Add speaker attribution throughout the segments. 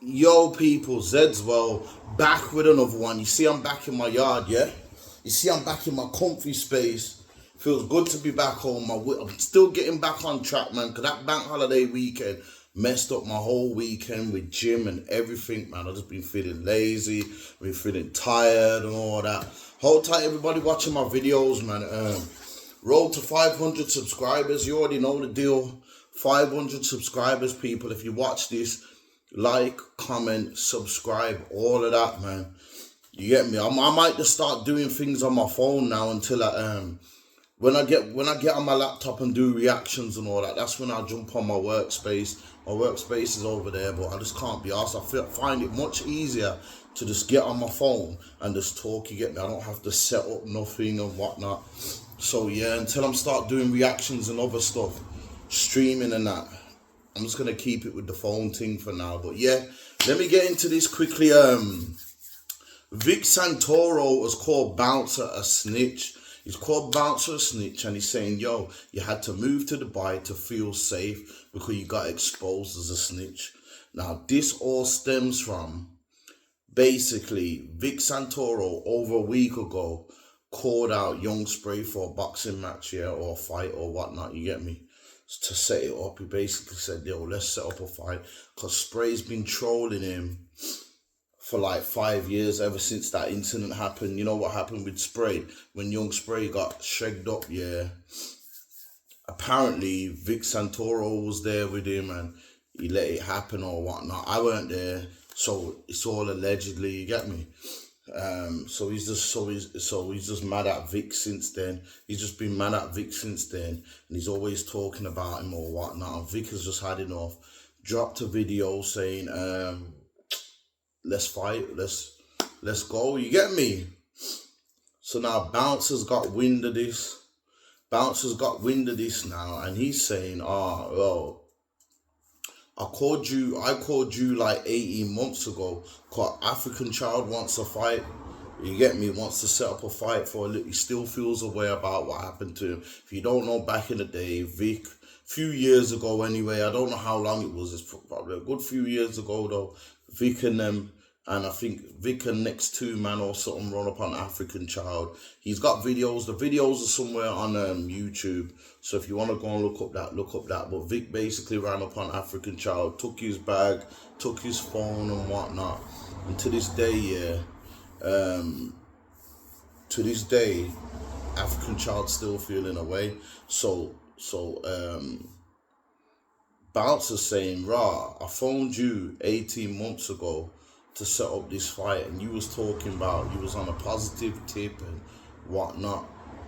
Speaker 1: Yo, people, Zed's back with another one. You see, I'm back in my yard, yeah? You see, I'm back in my comfy space. Feels good to be back home. I'm still getting back on track, man, because that bank holiday weekend messed up my whole weekend with gym and everything, man. I've just been feeling lazy, been feeling tired and all that. Hold tight, everybody watching my videos, man. Road to 500 subscribers. You already know the deal. 500 subscribers, people. If you watch this, like, comment, subscribe, all of that, man. You get me? I might just start doing things on my phone now until when I get on my laptop and do reactions and all that. That's when I jump on my workspace. My workspace is over there, but I just can't be asked. Find it much easier to just get on my phone and just talk. You get me? I don't have to set up nothing and whatnot. So yeah, until I'm start doing reactions and other stuff, streaming and that, I'm just going to keep it with the phone thing for now. But yeah, let me get into this quickly. Vic Santoro was called Bouncer a snitch. He's called Bouncer a snitch, and he's saying, yo, you had to move to Dubai to feel safe because you got exposed as a snitch. Now, this all stems from, basically, Vic Santoro over a week ago called out Young Spray for a boxing match, yeah, or a fight or whatnot, you get me? To set it up. He basically said, yo, let's set up a fight, because Spray's been trolling him for like 5 years, ever since that incident happened. You know what happened with Spray when Young Spray got shagged up? Yeah, apparently Vic Santoro was there with him and he let it happen or whatnot. I weren't there, so it's all allegedly, you get me? So he's just mad at Vic since then. He's just been mad at Vic since then, and he's always talking about him or whatnot. And Vic has just had enough. Dropped a video saying, let's fight, let's go. You get me? So now Bouncer's got wind of this. Bouncer's got wind of this now, and he's saying, well, I called you like 18 months ago, because African Child wants a fight. You get me? Wants to set up a fight for a little. He still feels aware about what happened to him. If you don't know, back in the day, Vic, few years ago anyway, I don't know how long it was, it's probably a good few years ago though, Vic and them, and I think Vic and next two man or something run up on African Child. He's got videos. The videos are somewhere on YouTube. So if you want to go and look up that. But Vic basically ran up on African Child, took his bag, took his phone and whatnot. And to this day, African Child still feeling away. So Bouncer saying, I phoned you 18 months ago to set up this fight, and you was talking about you was on a positive tip and whatnot,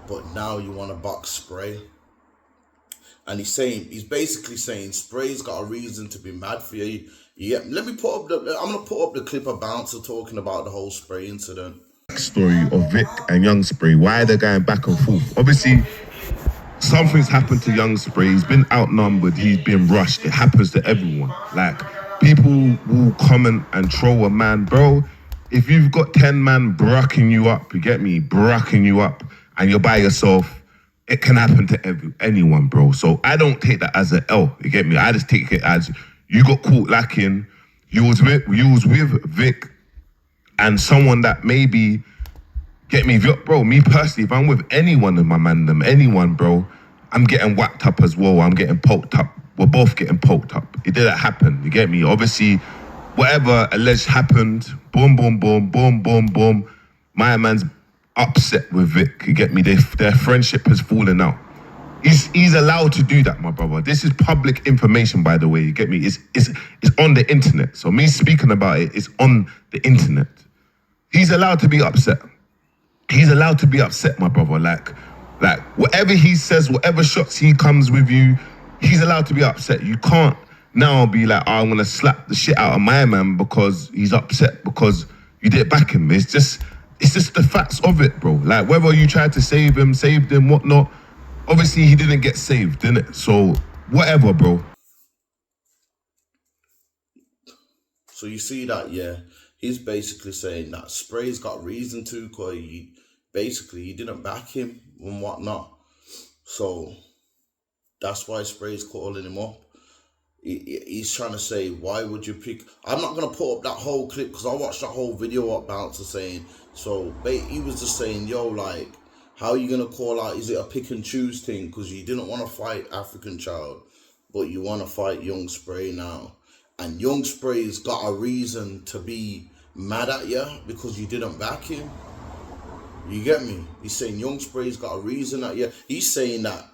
Speaker 1: but now you want to box Spray. And he's basically saying Spray's got a reason to be mad for you. Yeah, I'm gonna put up the clip of Bouncer talking about the whole Spray incident.
Speaker 2: Story of Vic and Young Spray, why they're going back and forth. Obviously, something's happened to Young Spray. He's been outnumbered. He's been rushed. It happens to everyone. Like, people will comment and troll a man, bro. If you've got 10 man bracking you up, you get me, bracking you up, and you're by yourself, it can happen to anyone, bro. So I don't take that as an L. You get me? I just take it as you got caught lacking. You was with Vic and someone that maybe, get me, bro, me personally, if I'm with anyone in my mandem, anyone, bro, I'm getting whacked up as well. I'm getting poked up. We're both getting poked up. It didn't happen. You get me? Obviously, whatever alleged happened, boom, boom, boom, boom, boom, boom. My man's upset with Vic. You get me? Their friendship has fallen out. He's allowed to do that, my brother. This is public information, by the way. You get me? It's on the internet. So me speaking about it is on the internet. He's allowed to be upset. He's allowed to be upset, my brother. Like whatever he says, whatever shots he comes with you, he's allowed to be upset. You can't now be like, I'm gonna slap the shit out of my man because he's upset because you didn't back him. It's just the facts of it, bro. Like, whether you tried to saved him, whatnot, obviously he didn't get saved, didn't? So whatever, bro.
Speaker 1: So you see that, yeah. He's basically saying that Spray's got reason to, because he didn't back him and whatnot. So that's why Spray's calling him up. he's trying to say, why would you pick? I'm not gonna put up that whole clip because I watched that whole video of Bouncer saying. So he was just saying, yo, like, how are you gonna call out? Is it a pick and choose thing? Because you didn't want to fight African Child, but you want to fight Young Spray now, and Young Spray's got a reason to be mad at you because you didn't back him. You get me? He's saying Young Spray's got a reason at you. He's saying that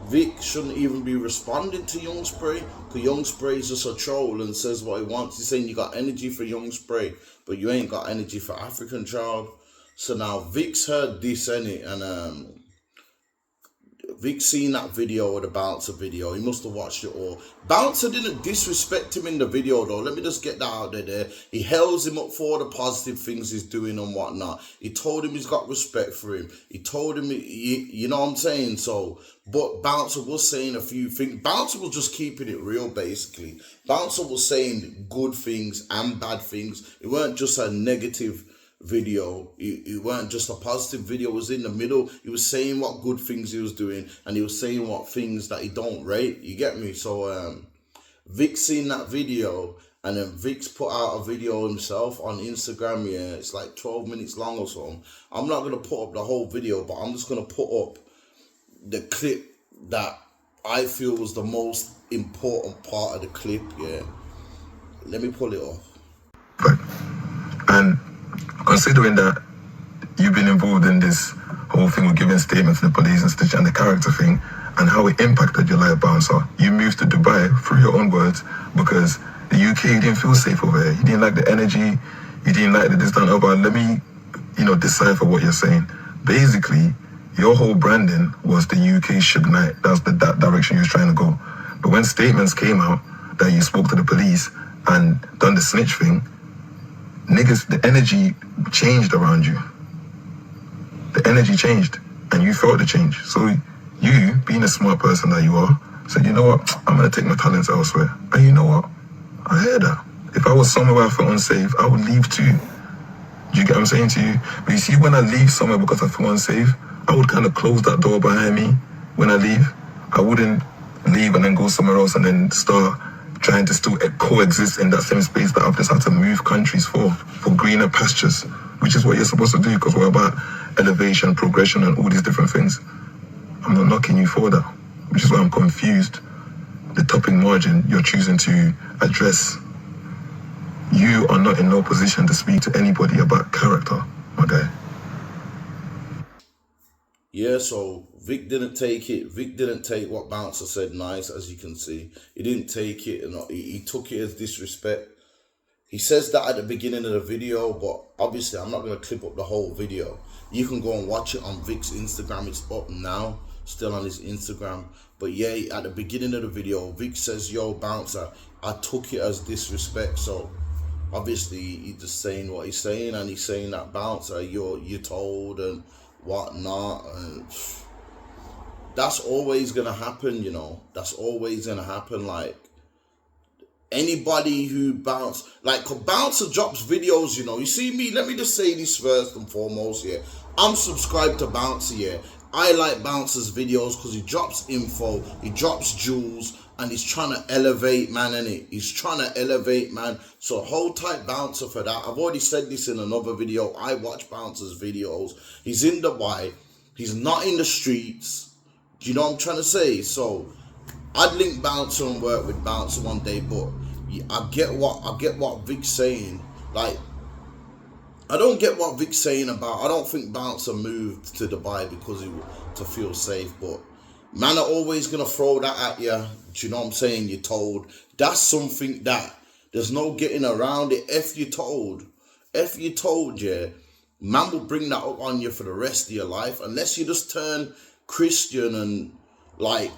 Speaker 1: Vic shouldn't even be responding to Young Spray because Young Spray is just a troll and says what he wants. He's saying you got energy for Young Spray, but you ain't got energy for African Child. So now Vic's heard this, innit? And Vic seen that video or the Bouncer video. He must have watched it all. Bouncer didn't disrespect him in the video though. Let me just get that out there. He hails him up for the positive things he's doing and whatnot. He told him he's got respect for him. He told him, you know what I'm saying? So, but Bouncer was saying a few things. Bouncer was just keeping it real, basically. Bouncer was saying good things and bad things. It weren't just a negative video. It weren't just a positive video. It was in the middle. He was saying what good things he was doing, and he was saying what things that he don't rate. You get me? So Vic's seen that video, and then Vic's put out a video himself on Instagram. Yeah, it's like 12 minutes long or something. I'm not gonna put up the whole video, but I'm just gonna put up the clip that I feel was the most important part of the clip. Yeah, let me pull it off.
Speaker 3: And considering that you've been involved in this whole thing with giving statements to the police and such, and the character thing, and how it impacted your life, Bouncer, you moved to Dubai, through your own words, because the UK, you didn't feel safe over there. You didn't like the energy, you didn't like the this, that, and other. Let me, decipher what you're saying. Basically, your whole branding was the UK Suge Knight. That's that direction you was trying to go. But when statements came out that you spoke to the police and done the snitch thing, niggas, the energy changed around you. The energy changed, and you felt the change. So you, being a smart person that you are, said, you know what, I'm gonna take my talents elsewhere. And you know what, I heard that. If I was somewhere where I felt unsafe, I would leave too. Do you get what I'm saying to you? But you see, when I leave somewhere because I feel unsafe, I would kind of close that door behind me when I leave. I wouldn't leave and then go somewhere else and then start trying to still coexist in that same space that I've just had to move countries for greener pastures, which is what you're supposed to do, because we're about elevation, progression, and all these different things. I'm not knocking you for that, which is why I'm confused. The topic margin you're choosing to address, you are not in no position to speak to anybody about character, my guy.
Speaker 1: Yeah, so Vic didn't take it. Vic didn't take what Bouncer said nice, as you can see. He didn't take it, and he took it as disrespect. He says that at the beginning of the video, but obviously I'm not going to clip up the whole video. You can go and watch it on Vic's Instagram. It's up now, still on his Instagram. But yeah, at the beginning of the video, Vic says, yo, Bouncer, I took it as disrespect. So obviously he's just saying what he's saying, and he's saying that Bouncer, you're told and whatnot, and that's always gonna happen, that's always gonna happen. Like, anybody who Bouncer drops videos, you see me, let me just say this first and foremost, yeah, I'm subscribed to Bouncer, yeah. I like Bouncer's videos because he drops info, he drops jewels, and he's trying to elevate, man, innit? He's trying to elevate, man. So hold tight, Bouncer, for that. I've already said this in another video. I watch Bouncer's videos. He's in Dubai. He's not in the streets. Do you know what I'm trying to say? So I'd link Bouncer and work with Bouncer one day, but I get what Vic's saying. Like, I don't get what Vic's saying about, I don't think Bouncer moved to Dubai because to feel safe, but man are always going to throw that at you. Do you know what I'm saying? You're told. That's something that there's no getting around it. If you're told, yeah, man will bring that up on you for the rest of your life, unless you just turn Christian and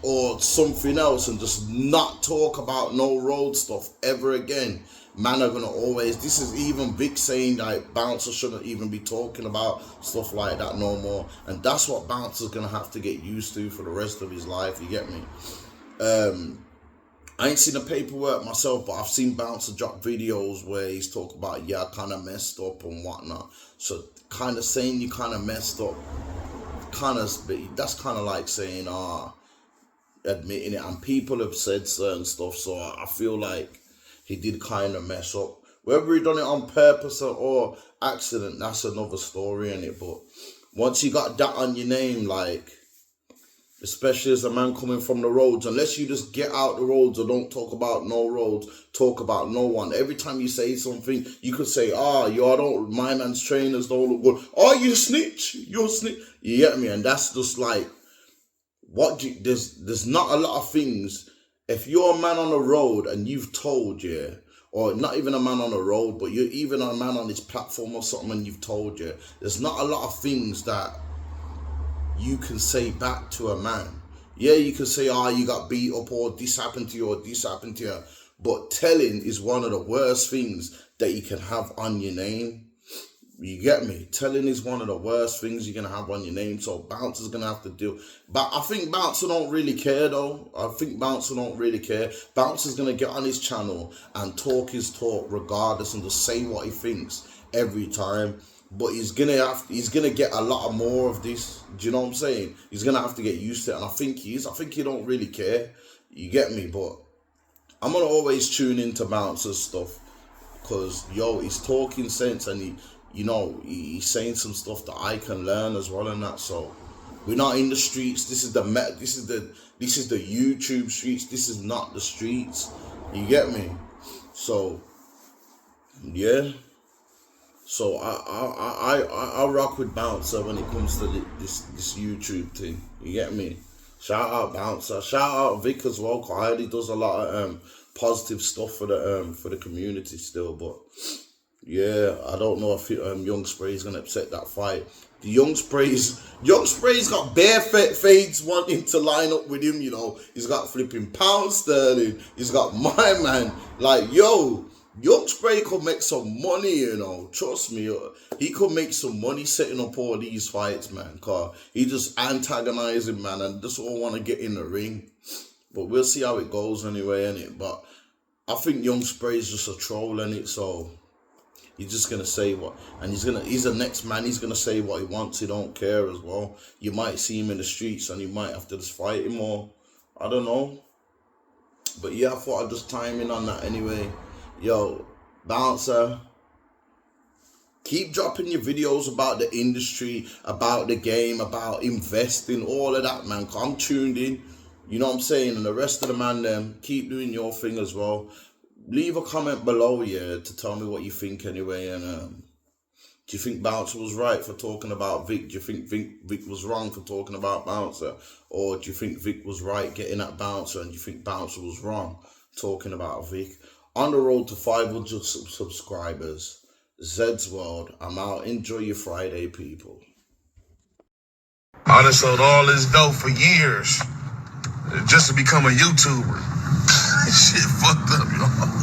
Speaker 1: or something else and just not talk about no road stuff ever again. Man are gonna always, this is even Vic saying like Bouncer shouldn't even be talking about stuff like that no more, and that's what Bouncer's gonna have to get used to for the rest of his life. You get me? I ain't seen the paperwork myself, but I've seen Bouncer drop videos where he's talking about, yeah, I kind of messed up and whatnot. So kind of saying you kind of messed up, that's kind of like saying, admitting it, and people have said certain stuff, so I feel like he did kind of mess up. Whether he done it on purpose or accident, that's another story, innit? But once you got that on your name, like, especially as a man coming from the roads, unless you just get out the roads or don't talk about no roads, talk about no one. Every time you say something, you could say, my man's trainers don't look good. Oh, you snitch, you're snitch. You get me? And that's just like, there's not a lot of things. If you're a man on the road and you've told, or not even a man on the road, but you're even a man on this platform or something and you've told, there's not a lot of things that you can say back to a man. Yeah, you can say, you got beat up, or this happened to you, or this happened to you. But telling is one of the worst things that you can have on your name. You get me? Telling is one of the worst things you're going to have on your name. So Bouncer's going to have to do. But I think Bouncer don't really care, though. I think Bouncer don't really care. Bouncer's going to get on his channel and talk his talk regardless and just say what he thinks every time. But he's gonna get a lot more of this. Do you know what I'm saying? He's gonna have to get used to it, and I think he don't really care. You get me? But I'm gonna always tune into Bouncer's stuff, because he's talking sense, and he's saying some stuff that I can learn as well, and that. So we're not in the streets. This is the YouTube streets. This is not the streets. You get me? So yeah. So I rock with Bouncer when it comes to this YouTube thing. You get me? Shout out Bouncer. Shout out Vic as well, cause I heard he does a lot of positive stuff for the community still. But yeah, I don't know if Young Spray's gonna upset that fight. The Young Spray's got bare fades wanting to line up with him. He's got flipping Pound Sterling. He's got my man. Like, Young Spray could make some money, Trust me, he could make some money setting up all these fights, man. Cause he just antagonizing, man, and just all want to get in the ring. But we'll see how it goes anyway, innit? But I think Young Spray's just a troll, innit? So he's just gonna say what, and he's the next man. He's gonna say what he wants. He don't care as well. You might see him in the streets, and you might have to just fight him, or I don't know. But yeah, I thought I'd just time in on that anyway. Yo, Bouncer, keep dropping your videos about the industry, about the game, about investing, all of that, man. I'm tuned in, you know what I'm saying? And the rest of the man, them, keep doing your thing as well. Leave a comment below, to tell me what you think anyway. And do you think Bouncer was right for talking about Vic? Do you think Vic was wrong for talking about Bouncer? Or do you think Vic was right getting at Bouncer, and do you think Bouncer was wrong talking about Vic? On the road to 500 subscribers. Zed's World. I'm out. Enjoy your Friday, people.
Speaker 2: I done sold all this dope for years just to become a YouTuber. Shit fucked up, y'all.